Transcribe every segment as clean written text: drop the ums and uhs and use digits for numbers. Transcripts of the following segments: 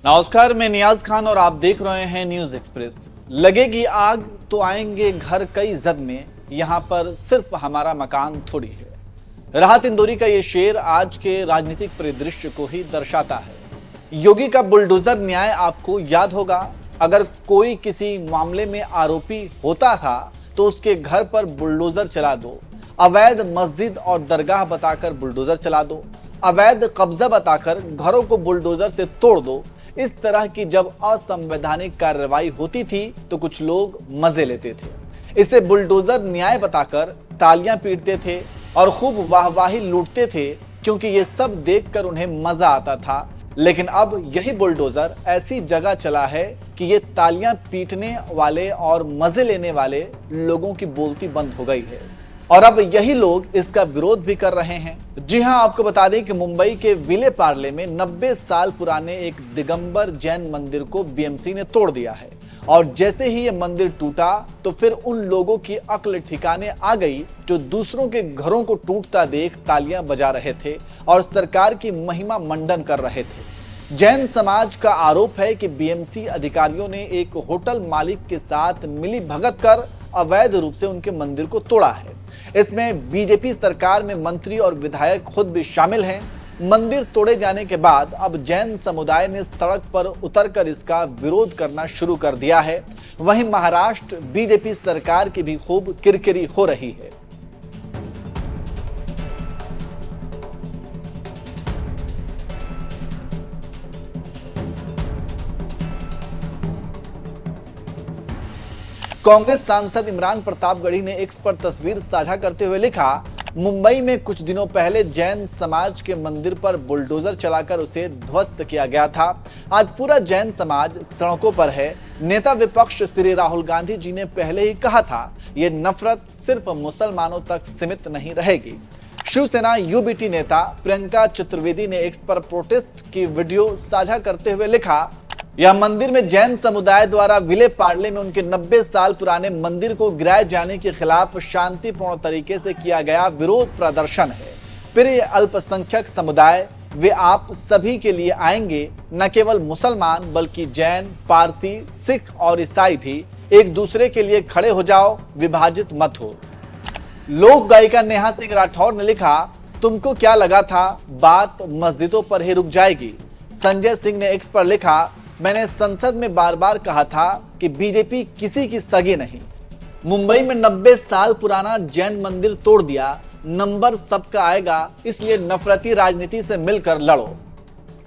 नमस्कार, मैं नियाज खान और आप देख रहे हैं न्यूज एक्सप्रेस। लगेगी आग तो आएंगे घर कई जद में, यहाँ पर सिर्फ हमारा मकान थोड़ी है। राहत इंदौरी का ये शेर आज के राजनीतिक परिदृश्य को ही दर्शाता है। योगी का बुलडोजर न्याय आपको याद होगा। अगर कोई किसी मामले में आरोपी होता था तो उसके घर पर बुलडोजर चला दो, अवैध मस्जिद और दरगाह बताकर बुलडोजर चला दो, अवैध कब्जा बताकर घरों को बुलडोजर से तोड़ दो। इस तरह की जब असंवैधानिक कार्रवाई होती थी तो कुछ लोग मजे लेते थे। इसे बुलडोजर न्याय बताकर तालियां पीटते थे और खूब वाहवाही लूटते थे, क्योंकि ये सब देखकर उन्हें मजा आता था। लेकिन अब यही बुलडोजर ऐसी जगह चला है कि ये तालियां पीटने वाले और मजे लेने वाले लोगों की बोलती बंद हो गई है और अब यही लोग इसका विरोध भी कर रहे हैं। जी हां, आपको बता दें कि मुंबई के विले पार्ले में 90 साल पुराने एक दिगंबर जैन मंदिर को बीएमसी ने तोड़ दिया है और जैसे ही ये मंदिर टूटा तो फिर उन लोगों की अक्ल ठिकाने आ गई जो दूसरों के घरों को टूटता देख तालियां बजा रहे थे और सरकार की महिमा मंडन कर रहे थे। जैन समाज का आरोप है कि बीएमसी अधिकारियों ने एक होटल मालिक के साथ मिली भगत कर अवैध रूप से उनके मंदिर को तोड़ा है। इसमें बीजेपी सरकार में मंत्री और विधायक खुद भी शामिल हैं। मंदिर तोड़े जाने के बाद अब जैन समुदाय ने सड़क पर उतरकर इसका विरोध करना शुरू कर दिया है। वहीं महाराष्ट्र बीजेपी सरकार की भी खूब किरकिरी हो रही है। कांग्रेस सांसद इमरान प्रतापगढ़ी ने एक्स पर तस्वीर साझा करते हुए लिखा, मुंबई में कुछ दिनों पहले जैन समाज के मंदिर पर बुलडोजर चलाकर उसे ध्वस्त किया गया था। आज पूरा जैन समाज सड़कों पर है। नेता विपक्ष श्री राहुल गांधी जी ने पहले ही कहा था, ये नफरत सिर्फ मुसलमानों तक सीमित नहीं रहेगी। शिवसेना यूबीटी नेता प्रियंका चतुर्वेदी ने एक्स पर प्रोटेस्ट की वीडियो साझा करते हुए लिखा, यह मंदिर में जैन समुदाय द्वारा विले पार्ले में उनके 90 साल पुराने मंदिर को गिराए जाने के खिलाफ शांतिपूर्ण तरीके से किया गया विरोध प्रदर्शन है। फिर ये अल्पसंख्यक समुदाय वे आप सभी के लिए आएंगे। न केवल मुसलमान बल्कि जैन, पारसी, सिख और ईसाई भी एक दूसरे के लिए खड़े हो जाओ, विभाजित मत हो। लोक गायिका नेहा सिंह राठौर ने लिखा, तुमको क्या लगा था बात मस्जिदों पर ही रुक जाएगी। संजय सिंह ने एक्स पर लिखा, मैंने संसद में बार बार कहा था कि बीजेपी किसी की सगी नहीं। मुंबई में 90 साल पुराना जैन मंदिर तोड़ दिया, नंबर सबका आएगा, इसलिए नफरती राजनीति से मिलकर लड़ो।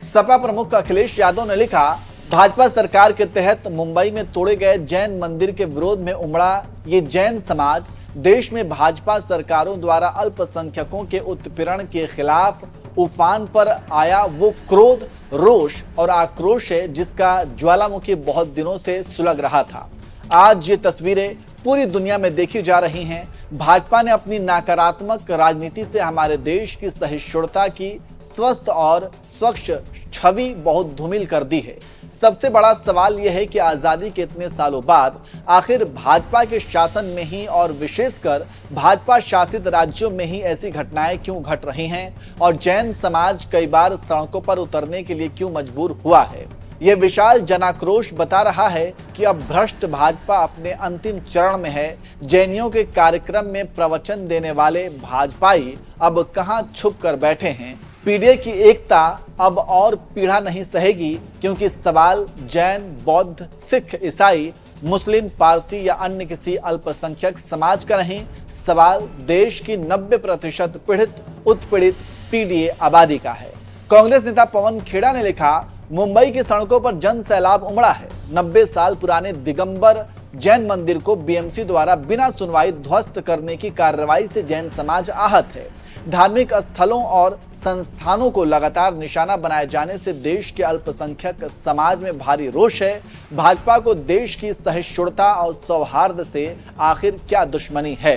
सपा प्रमुख अखिलेश यादव ने लिखा, भाजपा सरकार के तहत मुंबई में तोड़े गए जैन मंदिर के विरोध में उमड़ा ये जैन समाज देश में भाजपा सरकारों द्वारा अल्पसंख्यकों के उत्पीड़न के खिलाफ उफान पर आया वो क्रोध, रोष और आक्रोश है जिसका ज्वालामुखी बहुत दिनों से सुलग रहा था। आज ये तस्वीरें पूरी दुनिया में देखी जा रही हैं। भाजपा ने अपनी नकारात्मक राजनीति से हमारे देश की सहिष्णुता की स्वस्थ और स्वच्छ छवि बहुत धूमिल कर दी है। सबसे बड़ा सवाल यह है कि आजादी के इतने सालों बाद आखिर भाजपा के शासन में ही और विशेषकर भाजपा शासित राज्यों में ही ऐसी घटनाएं क्यों घट रही हैं और जैन समाज कई बार सड़कों पर उतरने के लिए क्यों मजबूर हुआ है। यह विशाल जनाक्रोश बता रहा है कि अब भ्रष्ट भाजपा अपने अंतिम चरण में है। जैनियों के कार्यक्रम में प्रवचन देने वाले भाजपाई अब कहां छुप कर बैठे हैं। पीढ़ी की एकता अब और पीढ़ा नहीं सहेगी, क्योंकि सवाल जैन, बौद्ध, सिख, ईसाई, मुस्लिम, पारसी या अन्य किसी अल्पसंख्यक समाज का नहीं, सवाल देश की 90% पीड़ित, उत्पीड़ित पीडीए आबादी का है। कांग्रेस नेता पवन खेड़ा ने लिखा, मुंबई की सड़कों पर जन सैलाब उमड़ा है। 90 साल पुराने दिगंबर जैन मंदिर को बीएमसी द्वारा बिना सुनवाई ध्वस्त करने की कार्रवाई से जैन समाज आहत है। धार्मिक स्थलों और संस्थानों को लगातार निशाना बनाए जाने से देश के अल्पसंख्यक समाज में भारी रोष है। भाजपा को देश की सहिष्णुता और सौहार्द से आखिर क्या दुश्मनी है।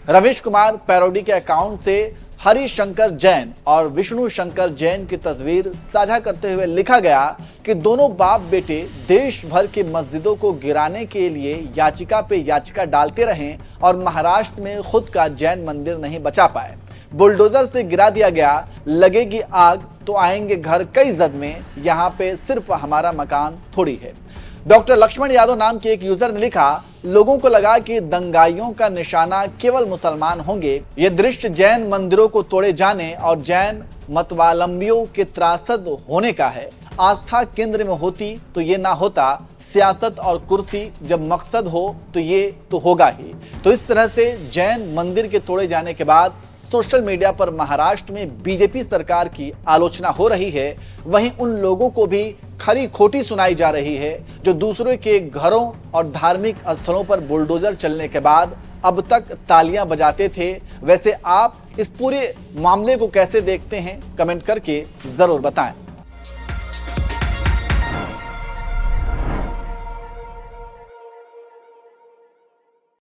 रमेश कुमार पैरोडी के अकाउंट से हरिशंकर जैन और विष्णु शंकर जैन की तस्वीर साझा करते हुए लिखा गया कि दोनों बाप बेटे देश भर की मस्जिदों को गिराने के लिए याचिका पे याचिका डालते रहे और महाराष्ट्र में खुद का जैन मंदिर नहीं बचा पाए। बुलडोजर से गिरा दिया गया, लगेगी आग तो आएंगे घर कई जद में, यहाँ पे सिर्फ हमारा मकान थोड़ी है। डॉक्टर लक्ष्मण यादव नाम के एक यूजर ने लिखा, लोगों को लगा कि दंगाइयों का निशाना केवल मुसलमान होंगे। ये दृश्य जैन मंदिरों को तोड़े जाने और जैन मतवालंबियों के त्रासद होने का है। आस्था केंद्र में होती तो ये ना होता, सियासत और कुर्सी जब मकसद हो तो ये तो होगा ही। तो इस तरह से जैन मंदिर के तोड़े जाने के बाद सोशल मीडिया पर महाराष्ट्र में बीजेपी सरकार की आलोचना हो रही है। वहीं उन लोगों को भी खरी खोटी सुनाई जा रही है जो दूसरों के घरों और धार्मिक स्थलों पर बुलडोजर चलने के बाद अब तक तालियां बजाते थे। वैसे आप इस पूरे मामले को कैसे देखते हैं, कमेंट करके जरूर बताएं।